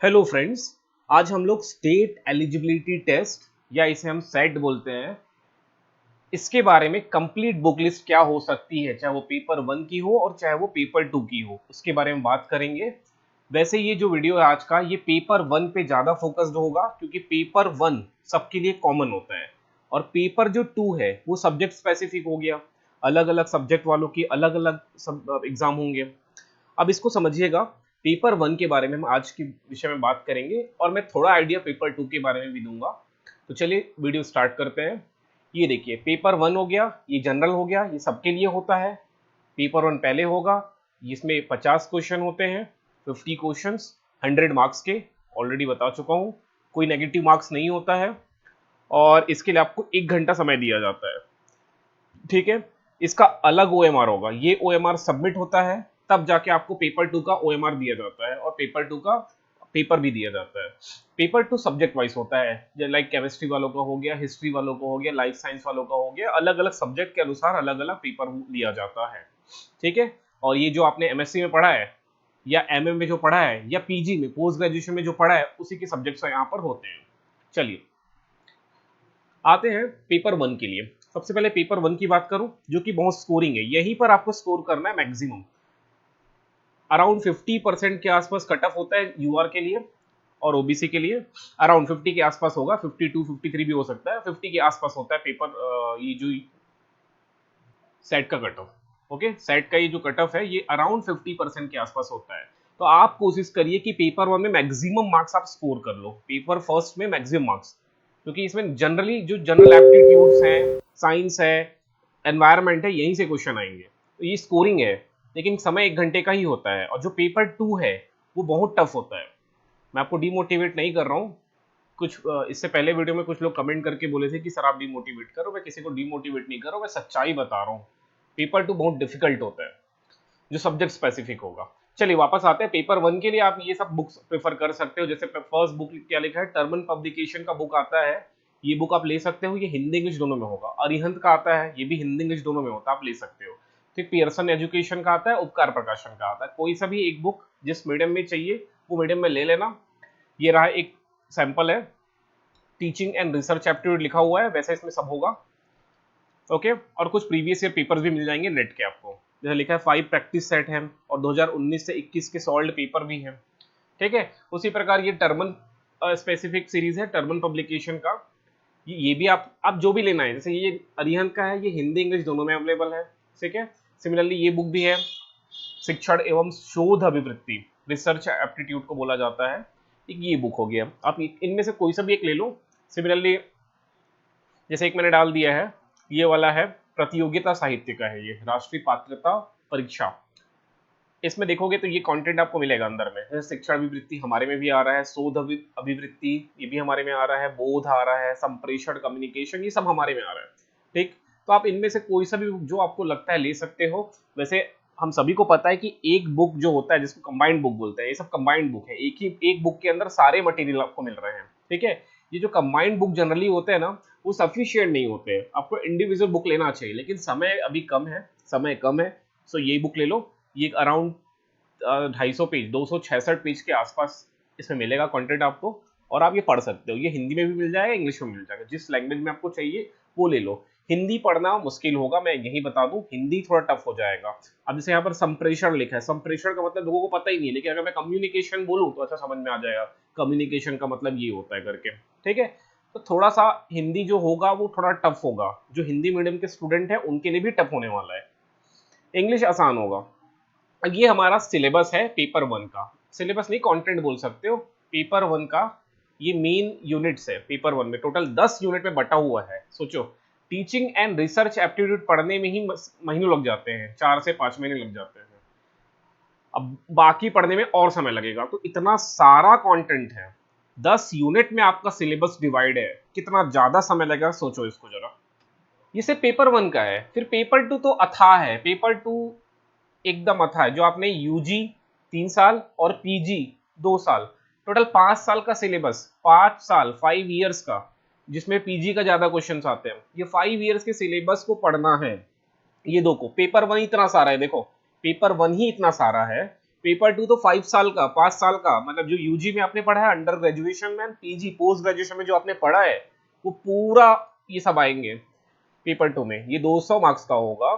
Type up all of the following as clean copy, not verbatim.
Hello friends. आज हम लोग स्टेट एलिजिबिलिटी टेस्ट या इसे हम सेट बोलते हैं, इसके बारे में कंप्लीट बुक लिस्ट क्या हो सकती है, चाहे वो पेपर 1 की हो और चाहे वो पेपर 2 की हो, उसके बारे में बात करेंगे। वैसे ये जो वीडियो है आज का, ये पेपर 1 पे ज़्यादा फोकस्ड होगा क्योंकि पेपर 1 सबके लिए कॉमन होता है और पेपर जो 2 है वो सब्जेक्ट स्पेसिफिक हो गया। अलग अलग सब्जेक्ट वालों की अलग अलग सब एग्जाम होंगे। अब इसको समझिएगा, पेपर 1 के बारे में हम आज के विषय में बात करेंगे और मैं थोड़ा आइडिया पेपर 2 के बारे में भी दूंगा। तो चलिए वीडियो स्टार्ट करते हैं। ये देखिए, पेपर 1 हो गया, ये जनरल हो गया, ये सबके लिए होता है। पेपर 1 पहले होगा, इसमें 50 क्वेश्चन होते हैं, 50 क्वेश्चंस, 100 मार्क्स के। ऑलरेडी बता चुका हूँ, कोई नेगेटिव मार्क्स नहीं होता है और इसके लिए आपको 1 घंटा समय दिया जाता है। ठीक है, इसका अलग ओएमआर होगा, ये ओएमआर सबमिट होता है तब जाके आपको पेपर 2 का ओएमआर दिया जाता है और पेपर 2 का पेपर भी दिया जाता है। पेपर 2 सब्जेक्ट वाइज होता है, जैसे लाइक केमिस्ट्री वालों का हो गया, हिस्ट्री वालों का हो गया, लाइफ साइंस वालों का हो गया, अलग अलग सब्जेक्ट के अनुसार अलग अलग पेपर लिया जाता है। ठीक है, और ये जो आपने एमएससी में पढ़ा है या एमए में जो पढ़ा है या पीजी में पोस्ट ग्रेजुएशन में जो पढ़ा है, उसी के सब्जेक्ट्स यहाँ पर होते हैं। चलिए आते हैं पेपर 1 के लिए। सबसे पहले पेपर 1 की बात करूं, जो कि बहुत स्कोरिंग है, यहीं पर आपको स्कोर करना है मैक्सिमम। अराउंड 50% के आसपास कट ऑफ होता है यूआर के लिए और ओबीसी के लिए। अराउंड 50 के आसपास होगा, 52 53 भी हो सकता है, 50 के आसपास होता है पेपर ये जो सेट का कट ऑफ। ओके, सेट का ये जो कट ऑफ है ये अराउंड 50% के आसपास होता है। तो आप कोशिश करिए कि पेपर 1 में मैक्सिमम मार्क्स आप स्कोर कर लो, पेपर फर्स्ट में मैक्सिमम मार्क्स, क्योंकि इसमें जनरली जो जनरल एप्टीट्यूड्स हैं, साइंस है, एनवायरमेंट है, यहीं से क्वेश्चन आएंगे। तो ये स्कोरिंग है, लेकिन समय 1 घंटे का ही होता है। और जो पेपर 2 है वो बहुत टफ होता है। मैं आपको डिमोटिवेट नहीं कर रहा हूँ। कुछ इससे पहले वीडियो में कुछ लोग कमेंट करके बोले थे कि सर आप डिमोटिवेट करो, मैं किसी को डिमोटिवेट नहीं कर रहा हूँ, मैं सच्चाई बता रहा हूँ। पेपर 2 बहुत डिफिकल्ट होता है, जो सब्जेक्ट स्पेसिफिक होगा। चलिए वापस आते हैं, पेपर 1 के लिए आप ये सब बुक्स प्रेफर कर सकते हो। जैसे फर्स्ट बुक क्या लिखा है, टर्मन पब्लिकेशन का बुक आता है, ये बुक आप ले सकते हो, ये हिंदी इंग्लिश दोनों में होगा। अरिहंत का आता है, ये भी हिंदी इंग्लिश दोनों में होता है, आप ले सकते हो। फिर पियर्सन एजुकेशन का आता है, उपकार प्रकाशन का आता है। कोई सा भी एक बुक जिस मीडियम में चाहिए वो मीडियम में ले लेना। ये रहा एक सैंपल है, टीचिंग एंड रिसर्च एप्टीट्यूड लिखा हुआ है, वैसे इसमें सब होगा। ओके, और कुछ प्रीवियस ईयर पेपर्स भी मिल जाएंगे नेट के आपको। जैसे लिखा है 5 प्रैक्टिस सेट है और 2019 से 21 के सॉल्व पेपर भी हैं। ठीक है, उसी प्रकार ये टर्मन स्पेसिफिक सीरीज है, टर्मन पब्लिकेशन का। ये भी आप जो भी लेना है, जैसे ये अरिहंत का है, ये हिंदी इंग्लिश दोनों में अवेलेबल है। ठीक है, सिमिलरली ये बुक भी है, शिक्षण एवं शोध अभिवृत्ति, रिसर्च एप्टीट्यूड को बोला जाता है। एक ये बुक हो गया, आप इनमें से कोई सा भी एक ले लो। सिमिलरली जैसे एक मैंने डाल दिया है, ये वाला है प्रतियोगिता साहित्य का है, ये राष्ट्रीय पात्रता परीक्षा। इसमें देखोगे तो ये कंटेंट आपको मिलेगा अंदर में, जैसे शिक्षा अभिवृत्ति हमारे में भी आ रहा है, शोध अभिवृत्ति ये भी हमारे में आ रहा है, बोध आ रहा है, संप्रेषण कम्युनिकेशन ये सब हमारे में आ रहा है। ठीक, तो आप इनमें से कोई सा भी जो आपको लगता है ले सकते हो। वैसे हम सभी को पता है कि एक बुक जो होता है जिसको कंबाइंड बुक बोलते हैं, ये सब कंबाइंड बुक है, एक बुक के अंदर सारे मटेरियल आपको मिल रहे हैं। ठीक है, ये जो कंबाइंड बुक जनरली होते हैं ना, वो सफिशियंट नहीं होते हैं, आपको इंडिविजुअल बुक लेना चाहिए, लेकिन समय अभी कम है, समय कम है। सो यही बुक ले लो, ये अराउंड 250 पेज, 266 पेज के आसपास इसमें मिलेगा कंटेंट आपको, और आप ये पढ़ सकते हो। ये हिंदी में भी मिल जाएगा, इंग्लिश में मिल जाएगा, जिस लैंग्वेज में आपको चाहिए वो ले लो। हिंदी पढ़ना मुश्किल होगा, मैं यही बता दूं, हिंदी थोड़ा टफ हो जाएगा। अब जैसे यहाँ पर संप्रेषण लिखा है, संप्रेषण का मतलब लोगों को पता ही नहीं है, लेकिन अगर मैं कम्युनिकेशन बोलूँ तो अच्छा समझ में आ जाएगा, कम्युनिकेशन का मतलब ये होता है करके। ठीक है, तो थोड़ा सा हिंदी जो होगा वो थोड़ा टफ होगा, जो हिंदी मीडियम के स्टूडेंट है उनके लिए भी टफ होने वाला है। इंग्लिश आसान होगा। अब ये हमारा सिलेबस है पेपर 1 का, सिलेबस नहीं कंटेंट बोल सकते हो, पेपर 1 का ये मेन यूनिट्स है। पेपर 1 में टोटल 10 यूनिट में बटा हुआ है। सोचो, टीचिंग एंड रिसर्च एप्टीट्यूड पढ़ने में ही महीनों लग जाते हैं, 4 से 5 महीने लग जाते हैं, अब बाकी पढ़ने में और समय लगेगा। तो इतना सारा कंटेंट है, 10 यूनिट में आपका सिलेबस डिवाइड है, कितना ज्यादा समय लगेगा सोचो इसको जरा। ये सिर्फ पेपर 1 का है, फिर पेपर 2 तो अथाह है। पेपर 2 एकदम अथा है, जो आपने यूजी 3 साल और पीजी 2 साल, टोटल 5 साल का सिलेबस, 5 साल 5 ईयर्स का, जिसमें पीजी का ज्यादा क्वेश्चंस आते हैं। ये 5 ईयर्स के सिलेबस को पढ़ना है। ये दो को पेपर 1 इतना सारा है, देखो पेपर 1 ही इतना सारा है पेपर 2 तो 5 साल का, 5 साल का, मतलब जो यूजी में आपने पढ़ा है, अंडर ग्रेजुएशन में, पीजी पोस्ट ग्रेजुएशन में जो आपने पढ़ा है, वो पूरा ये सब आएंगे पेपर 2 में। ये 200 मार्क्स का होगा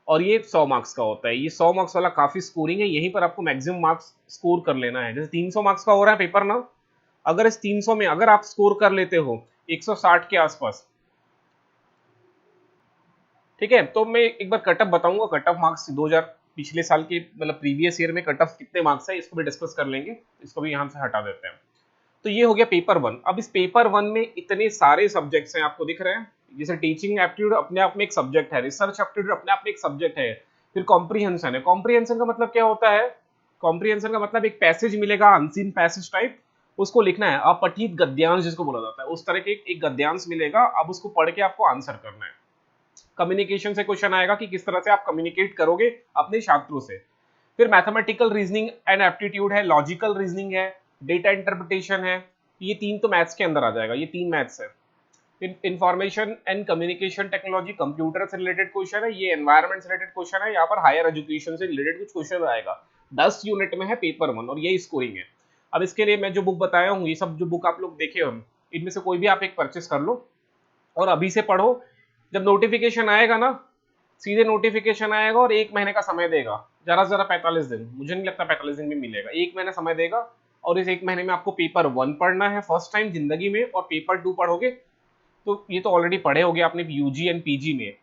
और ये 100 मार्क्स का होता है। ये 100 मार्क्स वाला काफी स्कोरिंग है, यहीं पर आपको मैक्सिमम मार्क्स स्कोर कर लेना है। जैसे 300 मार्क्स का हो रहा है पेपर ना, अगर इस 300 में अगर आप स्कोर कर लेते हो 160 के आसपास, ठीक है, तो मैं एक बार कट ऑफ बताऊंगा, कट ऑफ मार्क्स 2000 पिछले साल के मतलब प्रीवियस ईयर में कट ऑफ कितने मार्क्स है, इसको भी डिस्कस कर लेंगे। इसको भी यहाँ से हटा देते हैं। तो ये हो गया पेपर 1। अब इस पेपर 1 में इतने सारे सब्जेक्ट्स हैं, आपको दिख रहे हैं। जैसे टीचिंग एप्टीट्यूड अपने आप में एक सब्जेक्ट है, रिसर्च एप्टीट्यूड अपने आप में एक सब्जेक्ट है, फिर कॉम्प्रीहेंशन है। कॉम्प्रीहेंशन का मतलब क्या होता है? कॉम्प्रीहेंशन का मतलब एक पैसेज मिलेगा, अनसीन पैसेज टाइप, उसको लिखना है, अपठित गद्यांश जिसको बोला जाता है, उस तरह के एक गद्यांश मिलेगा, अब उसको पढ़ के आपको आंसर करना है। कम्युनिकेशन से क्वेश्चन आएगा कि किस तरह से आप कम्युनिकेट करोगे अपने छात्रों से। फिर मैथमेटिकल रीजनिंग एंड एप्टीट्यूड है, लॉजिकल रीजनिंग है, डेटा इंटरप्रिटेशन है। ये 3 तो मैथ्स के अंदर आ जाएगा, ये 3 मैथ्स है। Information and communication technology, computer से रिलेटेड क्वेश्चन है। ये एनवायरमेंट से रिलेटेड क्वेश्चन है, यहाँ पर हायर एजुकेशन से रिलेटेड कुछ क्वेश्चन आएगा। 10 यूनिट में है पेपर 1 और यही स्कोरिंग है। अब इसके लिए मैं जो बुक बताया हूँ, ये सब जो बुक आप लोग देखे हो, इनमें से कोई भी आप एक परचेस कर लो और अभी से पढ़ो। जब नोटिफिकेशन आएगा ना, सीधे नोटिफिकेशन आएगा और 1 महीने का समय देगा, ज्यादा से ज्यादा 45 दिन, मुझे नहीं लगता 45 दिन में मिलेगा, 1 महीना समय देगा। और इस 1 महीने में आपको पेपर 1 पढ़ना है फर्स्ट टाइम जिंदगी में, और पेपर 2 पढ़ोगे तो ये तो ऑलरेडी पढ़े होगे आपने यूजी एंड पीजी में,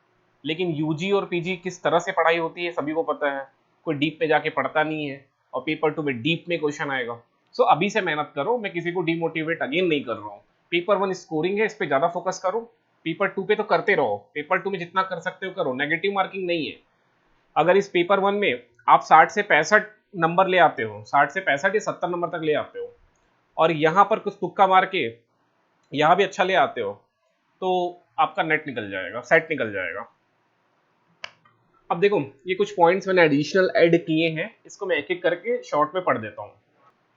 लेकिन यूजी और पीजी किस तरह से पढ़ाई होती है सभी को पता है, कोई डीप पे जाके पढ़ता नहीं है, और पेपर 2 में डीप में क्वेश्चन आएगा। सो अभी से मेहनत करो, मैं किसी को डिमोटिवेट अगेन नहीं कर रहा हूँ। पेपर 1 स्कोरिंग है, इस पे ज्यादा फोकस करो। पेपर 2 पे तो करते रहो, पेपर 2 में जितना कर सकते हो करो, नेगेटिव मार्किंग नहीं है। अगर इस पेपर 1 में आप 60 से 65 नंबर ले आते हो, 60 से 65 या 70 नंबर तक ले आते हो, और यहाँ पर कुछ तुक्का मार के यहाँ भी अच्छा ले आते हो, तो आपका नेट निकल जाएगा, सेट निकल जाएगा। अब देखो, ये कुछ पॉइंट्स मैंने एडिशनल ऐड किए हैं, इसको मैं एक एक करके शॉर्ट में पढ़ देता हूँ।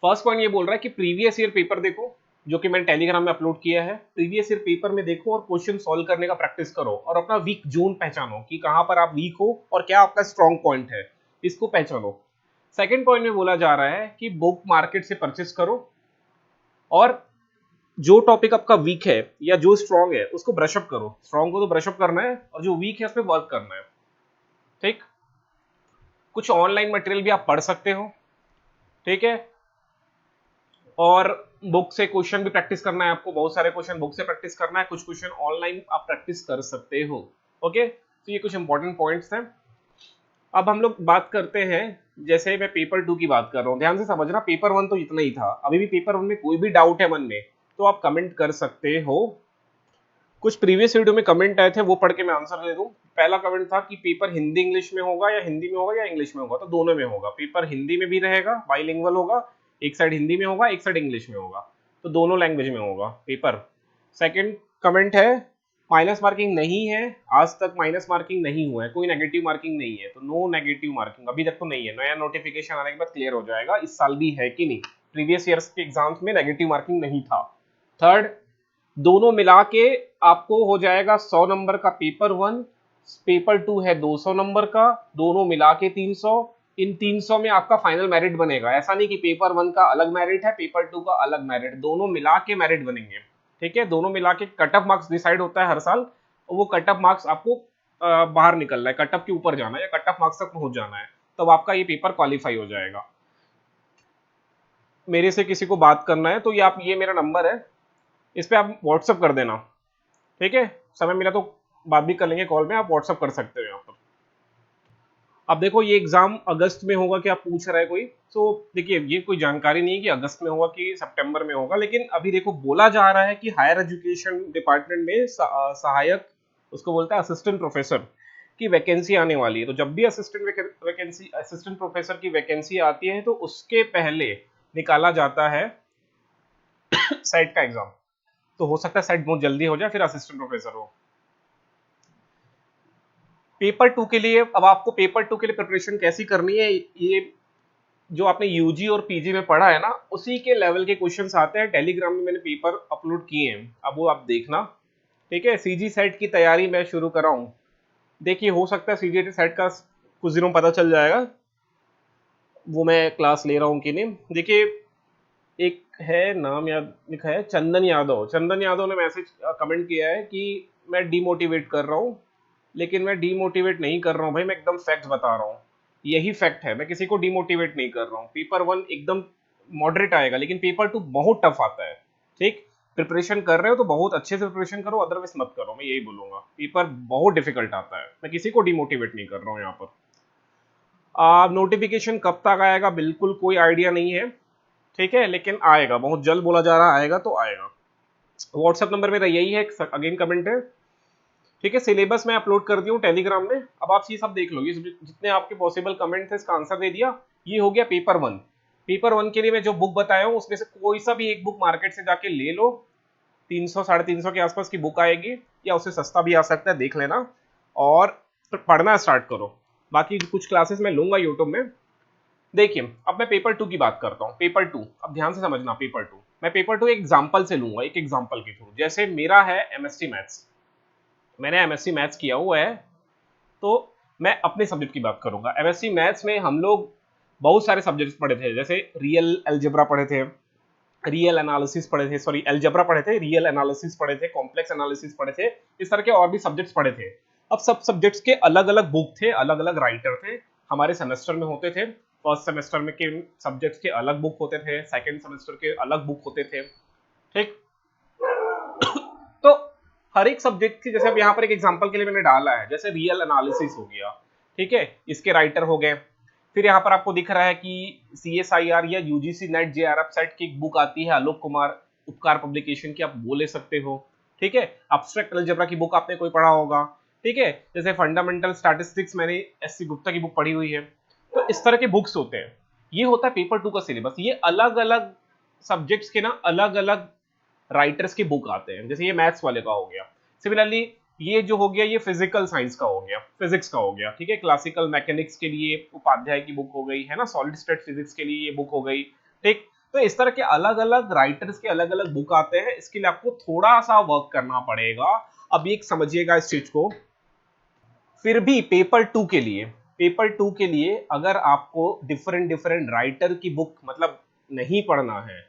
फर्स्ट पॉइंट ये बोल रहा है कि प्रीवियस ईयर पेपर देखो, जो कि मैंने टेलीग्राम में अपलोड किया है। प्रीवियस ईयर पेपर में देखो और क्वेश्चन सॉल्व करने का प्रैक्टिस करो, और अपना वीक जोन पहचानो कि कहां पर आप वीक हो और क्या आपका स्ट्रॉन्ग पॉइंट है, इसको पहचानो। सेकंड पॉइंट में बोला जा रहा है कि बुक मार्केट से परचेस करो, और जो टॉपिक आपका वीक है या जो स्ट्रॉन्ग है उसको ब्रशअप करो। स्ट्रॉन्ग को तो ब्रशअप करना है और जो वीक है उस पर वर्क करना है, ठीक। कुछ ऑनलाइन मटेरियल भी आप पढ़ सकते हो, ठीक है, और बुक से क्वेश्चन भी प्रैक्टिस करना है आपको, बहुत सारे क्वेश्चन बुक से प्रैक्टिस करना है, कुछ क्वेश्चन ऑनलाइन आप प्रैक्टिस कर सकते हो। ओके, तो ये कुछ इंपॉर्टेंट पॉइंट्स हैं। अब हम लोग बात करते हैं, जैसे मैं पेपर 2 की बात कर रहा हूँ, ध्यान से समझना, पेपर 1 तो इतना ही था। अभी भी पेपर 1 में कोई भी डाउट है मन में तो आप कमेंट कर सकते हो। कुछ प्रीवियस वीडियो में कमेंट आए थे, वो पढ़ के मैं आंसर दे दूं। पहला कमेंट था कि पेपर हिंदी इंग्लिश में होगा, या हिंदी में होगा या इंग्लिश में होगा, तो दोनों में होगा। पेपर हिंदी में भी रहेगा, बाइलिंगुअल होगा, एक साइड हिंदी में होगा, एक साइड इंग्लिश में होगा, तो दोनों लैंग्वेज में होगा पेपर। सेकंड कमेंट है, माइनस मार्किंग नहीं है, आज तक माइनस मार्किंग नहीं हुआ है, कोई नेगेटिव मार्किंग नहीं है, तो नो नेगेटिव मार्किंग अभी तक तो नहीं है। नया नोटिफिकेशन आने के बाद क्लियर हो जाएगा इस साल भी है कि नहीं। प्रीवियस ईयर्स के एग्जाम्स में नेगेटिव मार्किंग नहीं था। थर्ड, दोनों मिला के आपको हो जाएगा 100 नंबर का पेपर 1, पेपर 2 है 200 नंबर का, दोनों मिला के 300। इन 300 में आपका फाइनल मेरिट बनेगा, ऐसा नहीं कि पेपर 1 का अलग मेरिट है, पेपर 2 का अलग मेरिट, दोनों मिला के मेरिट बनेंगे, ठीक है। दोनों मिला के कट ऑफ मार्क्स डिसाइड होता है हर साल, और वो कट ऑफ मार्क्स आपको बाहर निकलना है, कट ऑफ के ऊपर जाना है या कट ऑफ मार्क्स तक पहुंच जाना है, तब आपका ये पेपर क्वालिफाई हो जाएगा। मेरे से किसी को बात करना है तो ये मेरा नंबर है, इस पे आप व्हाट्सअप कर देना, ठीक है। समय मिला तो बात भी कर लेंगे कॉल में, आप व्हाट्सअप कर सकते हो यहाँ पर। अब देखो, ये एग्जाम अगस्त में होगा क्या पूछ रहा है कोई, तो देखिए ये कोई जानकारी नहीं है कि अगस्त में होगा कि सितंबर में होगा, लेकिन अभी देखो बोला जा रहा है कि हायर एजुकेशन डिपार्टमेंट में सहायक, उसको बोलता है असिस्टेंट प्रोफेसर की वैकेंसी आने वाली है। तो जब भी असिस्टेंट प्रोफेसर की वैकेंसी आती है तो उसके पहले निकाला जाता है सेट का एग्जाम। तो हो सकता है सेट बहुत जल्दी हो जाए, फिर असिस्टेंट प्रोफेसर हो। पेपर 2 के लिए, अब आपको पेपर 2 के लिए प्रिपरेशन कैसी करनी है, ये जो आपने यूजी और पीजी में पढ़ा है ना, उसी के लेवल के क्वेश्चंस आते हैं। टेलीग्राम में मैंने पेपर अपलोड किए हैं, अब वो आप देखना, ठीक है। सीजी सेट की तैयारी मैं शुरू कर रहा हूँ, देखिए हो सकता है सीजीटी सेट का कुछ दिनों पता चल जाएगा, वो मैं क्लास ले रहा हूँ कि नहीं। देखिए, एक है नाम याद लिखा है, चंदन यादव। चंदन यादव ने मैसेज कमेंट किया है कि मैं डीमोटिवेट कर रहा हूँ, लेकिन मैं डीमोटिवेट नहीं कर रहा हूँ भाई, मैं एकदम फैक्ट बता रहा हूँ। यही फैक्ट है, मैं किसी को डीमोटिवेट नहीं कर रहा हूँ। पेपर वन एकदम मॉडरेट आएगा, लेकिन पेपर टू बहुत टफ आता है। ठीक, प्रिपरेशन कर रहे हो तो बहुत अच्छे से प्रिपरेशन करो, अदरवाइज मत करो, मैं यही बोलूंगा। पेपर बहुत डिफिकल्ट आता है, मैं किसी को डिमोटिवेट नहीं कर रहा हूँ यहाँ पर। नोटिफिकेशन कब तक आएगा बिल्कुल कोई आइडिया नहीं है, ठीक है, लेकिन आएगा, बहुत जल्द बोला जा रहा है, आएगा तो आएगा। व्हाट्सएप नंबर मेरा यही है, अगेन कमेंट है, ठीक है। सिलेबस मैं अपलोड कर दिया हूँ टेलीग्राम में, अब आप ये सब देख लो, ये जितने आपके पॉसिबल कमेंट थे इसका आंसर दे दिया। ये हो गया पेपर वन। पेपर वन के लिए मैं जो बुक बताया हूँ उसमें से कोई सा भी एक बुक मार्केट से जाके ले लो, 300 350 के आसपास की बुक आएगी, या उससे सस्ता भी आ सकता है, देख लेना और पढ़ना स्टार्ट करो। बाकी कुछ क्लासेस मैं लूंगा यूट्यूब में। देखिए, अब मैं पेपर टू की बात करता हूँ। पेपर टू, अब ध्यान से समझना, पेपर टू मैं पेपर टू एक एग्जाम्पल से लूंगा, एक एग्जाम्पल के थ्रू। जैसे मेरा है एमएससी मैथ्स, मैंने एमएससी मैथ्स किया हुआ है, तो मैं अपने सब्जेक्ट की बात करूंगा। एमएससी मैथ्स में हम लोग बहुत सारे सब्जेक्ट्स पढ़े थे, जैसे रियल अलजेब्रा पढ़े थे, रियल एनालिसिस पढ़े थे, सॉरी अलजेब्रा पढ़े थे, रियल एनालिसिस पढ़े थे, कॉम्प्लेक्स एनालिसिस पढ़े थे, इस तरह के और भी सब्जेक्ट्स पढ़े थे। अब सब सब्जेक्ट्स के अलग अलग बुक थे, अलग अलग राइटर थे, हमारे सेमेस्टर में होते थे। फर्स्ट सेमेस्टर में के सब्जेक्ट्स के अलग बुक होते थे, सेकंड सेमेस्टर के अलग बुक होते थे, ठीक। तो हर एक सब्जेक्ट की, जैसे अब यहाँ पर एक एग्जांपल के लिए मैंने डाला है, जैसे रियल एनालिसिस हो गया, ठीक है, इसके राइटर हो गए। फिर यहाँ पर आपको दिख रहा है कि CSIR या UGC नेट JRF सेट की एक बुक आती है, आलोक कुमार उपकार पब्लिकेशन की, आप वो ले सकते हो, ठीक है। अब्स्ट्रैक्ट अलजेब्रा की बुक आपने कोई पढ़ा होगा, ठीक है। जैसे फंडामेंटल स्टैटिस्टिक्स मैंने SC गुप्ता की बुक पढ़ी हुई है। तो इस तरह के बुक्स होते हैं। ये होता है पेपर टू का सिलेबस। ये अलग अलग सब्जेक्ट्स के ना अलग अलग राइटर्स के बुक आते हैं, जैसे ये मैथ्स वाले का हो गया। सिमिलरली ये जो हो गया, ये फिजिकल साइंस का हो गया, फिजिक्स का हो गया, ठीक है। क्लासिकल मैकेनिक्स के लिए उपाध्याय की बुक हो गई है ना, सॉलिड स्टेट फिजिक्स के लिए ये बुक हो गई, ठीक। तो इस तरह के अलग अलग राइटर्स के अलग अलग बुक आते हैं, इसके लिए आपको थोड़ा सा वर्क करना पड़ेगा। अब एक समझिएगा इस चीज को। फिर भी पेपर टू के लिए अगर आपको डिफरेंट डिफरेंट राइटर की बुक मतलब नहीं पढ़ना है,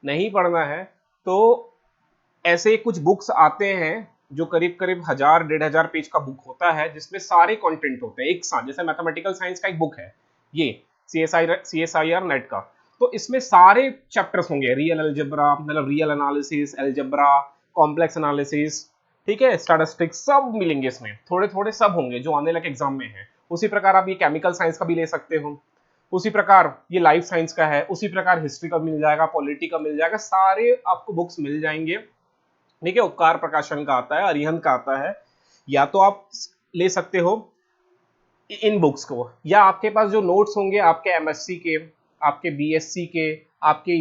नहीं पढ़ना है, तो ऐसे कुछ बुक्स आते हैं जो करीब करीब 1000 1500 पेज का बुक होता है, जिसमें सारे कंटेंट होते हैं एक साथ। जैसे मैथमेटिकल साइंस का एक बुक है ये, CSIR नेट का, तो इसमें सारे चैप्टर्स होंगे, रियल अलजेब्रा मतलब real analysis, algebra, complex analysis, ठीक है, स्टैटिस्टिक्स, सब मिलेंगे इसमें, थोड़े थोड़े सब होंगे जो आने लगे एग्जाम में है। उसी प्रकार आप ये केमिकल साइंस का भी ले सकते हो, उसी प्रकार ये लाइफ साइंस का है, उसी प्रकार हिस्ट्री का मिल जाएगा, पॉलिटी का मिल जाएगा, सारे आपको बुक्स मिल जाएंगे, ठीक है। उपकार प्रकाशन का आता है, अरिहंत का आता है। या तो आप ले सकते हो इन बुक्स को, या आपके पास जो नोट्स होंगे आपके एमएससी के, आपके बीएससी के, आपके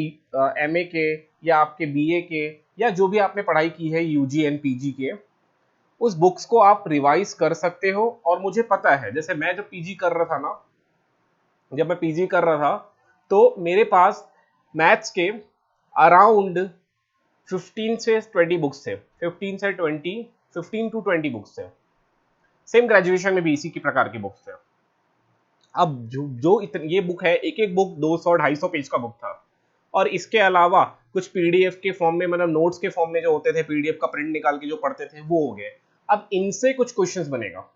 एमए के, या आपके बीए के, या जो भी आपने पढ़ाई की है यूजी एंड पीजी के, उस बुक्स को आप रिवाइज कर सकते हो। और मुझे पता है, जैसे मैं जब पीजी कर रहा था ना, जब मैं पीजी कर रहा था, तो मेरे पास मैथ्स के अराउंड 15 से 20 बुक्स थे, 15 से 20, 15 टू 20 बुक्स थे। सेम ग्रेजुएशन में भी इसी की प्रकार की बुक्स थे। अब जो ये बुक है, एक एक बुक 200 250 पेज का बुक था, और इसके अलावा कुछ पीडीएफ के फॉर्म में, मतलब नोट्स के फॉर्म में जो होते थे, पीडीएफ का प्रिंट निकाल के जो पढ़ते थे वो हो गए। अब इनसे कुछ क्वेश्चंस बनेगा,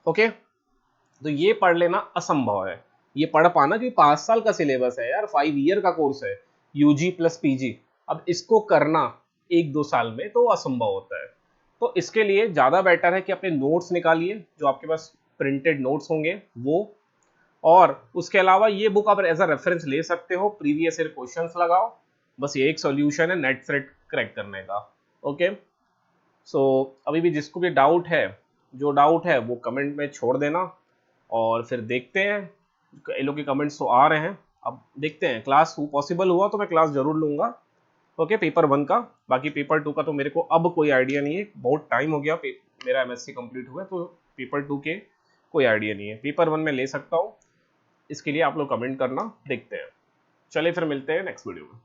ओके। तो ये पढ़ लेना असंभव है, ये पढ़ पाना, क्योंकि 5 साल का सिलेबस है यार, 5 ईयर का कोर्स है, यूजी प्लस पीजी। अब इसको करना 1-2 साल में तो असंभव होता है। तो इसके लिए ज्यादा बेटर है कि अपने नोट्स निकालिए, जो आपके पास प्रिंटेड नोट्स होंगे वो, और उसके अलावा ये बुक आप एज अ रेफरेंस ले सकते हो, प्रीवियस ईयर क्वेश्चंस लगाओ, बस ये एक सॉल्यूशन है नेट सेट क्रैक करने का, ओके। सो अभी भी जिसको भी डाउट है, जो डाउट है वो कमेंट में छोड़ देना, और फिर देखते हैं। इन लोग के कमेंट्स तो आ रहे हैं, अब देखते हैं, क्लास पॉसिबल हुआ तो मैं क्लास जरूर लूंगा, ओके, पेपर वन का। बाकी पेपर टू का तो मेरे को अब कोई आइडिया नहीं है, बहुत टाइम हो गया मेरा एमएससी कंप्लीट हुआ, तो पेपर टू के कोई आइडिया नहीं है। पेपर वन में ले सकता हूँ, इसके लिए आप लोग कमेंट करना, देखते हैं। चलिए फिर मिलते हैं नेक्स्ट वीडियो में।